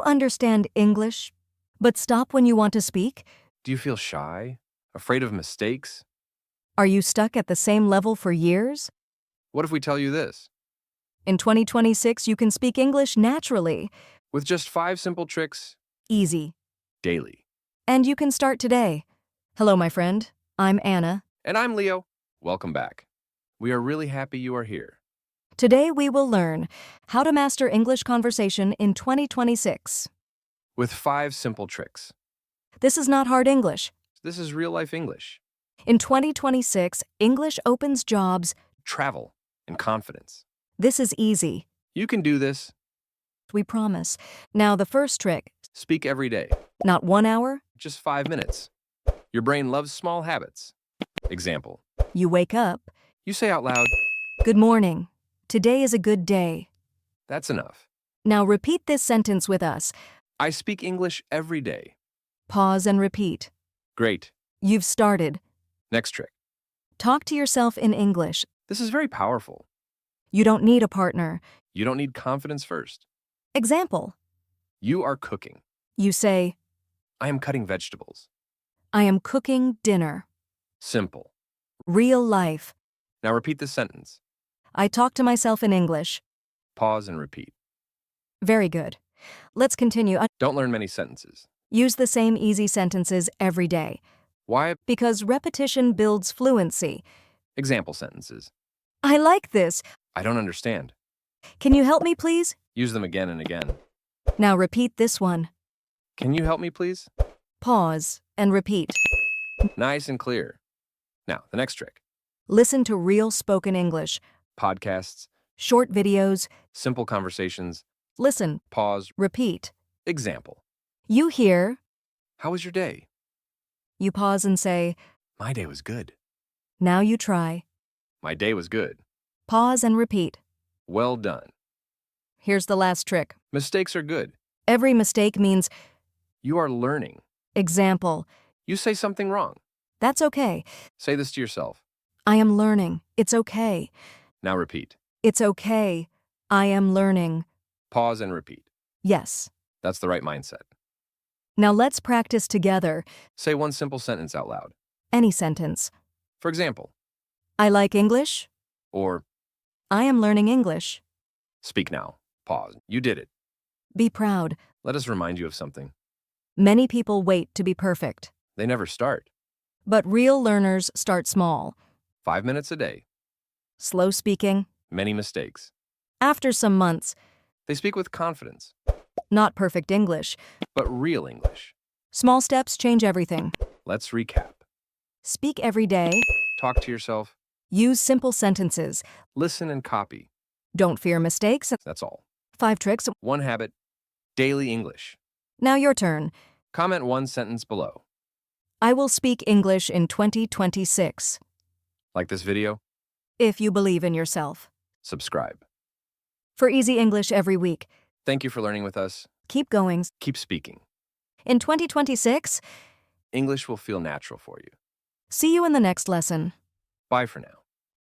you understand English, but stop when you want to speak? Do you feel shy? Afraid of mistakes? Are you stuck at the same level for years? What if we tell you this? In 2026, you can speak English naturally. With just 5 simple tricks Easy. daily. And you can start today. Hello, my friend. I'm Anna. And I'm Leo. Welcome back. We are really happy you are here. Today we will learn how to master English conversation in 2026. With 5 simple tricks. This is not hard English. This is real-life English. In 2026, English opens jobs. Travel and confidence. This is easy. You can do this. We promise. Now, the first trick. Speak every day. Not 1 hour. Just 5 minutes. Your brain loves small habits. Example. You wake up. You say out loud, Good morning. Today is a good day. that's enough. Now repeat this sentence with us. I speak English every day. Pause and repeat. Great. You've started. Next trick. Talk to yourself in English. This is very powerful. You don't need a partner. You don't need confidence first. Example. You are cooking. You say, I am cutting vegetables. I am cooking dinner. Simple. Real life. Now repeat this sentence. I talk to myself in English. Pause and repeat. Very good. Let's continue. Don't learn many sentences. Use the same easy sentences every day, Why? because repetition builds fluency. Example sentences. I like this. I don't understand. Can you help me, please? Use them again and again. Now repeat this one. Can you help me, please? Pause and repeat. Nice and clear. Now, the next trick. Listen to real spoken English. Podcasts, Short videos. simple conversations, Listen. pause, Repeat. example. You hear. How was your day? You pause and say, My day was good. now you try. My day was good. Pause and repeat. Well done. Here's the last trick. Mistakes are good. Every mistake means You are learning. example. You say something wrong. That's okay. Say this to yourself. I am learning. It's okay. Now repeat. It's okay. I am learning. Pause and repeat. Yes. That's the right mindset. Now let's practice together. Say one simple sentence out loud. Any sentence. For example, I like English. or I am learning English. speak now. Pause. You did it. Be proud. Let us remind you of something. Many people wait to be perfect, They never start. but real learners start small. 5 minutes a day. Slow speaking. Many mistakes. After some months. They speak with confidence, Not perfect English. but real English. Small steps change everything. Let's recap. Speak every day. Talk to yourself. Use simple sentences. Listen and copy. Don't fear mistakes. That's all. 5 tricks. 1 habit. Daily English. Now your turn. Comment 1 sentence below. I will speak English in 2026. Like this video? If you believe in yourself. Subscribe. For easy English every week. Thank you for learning with us. Keep going. Keep speaking. In 2026, English will feel natural for you. see you in the next lesson. Bye for now.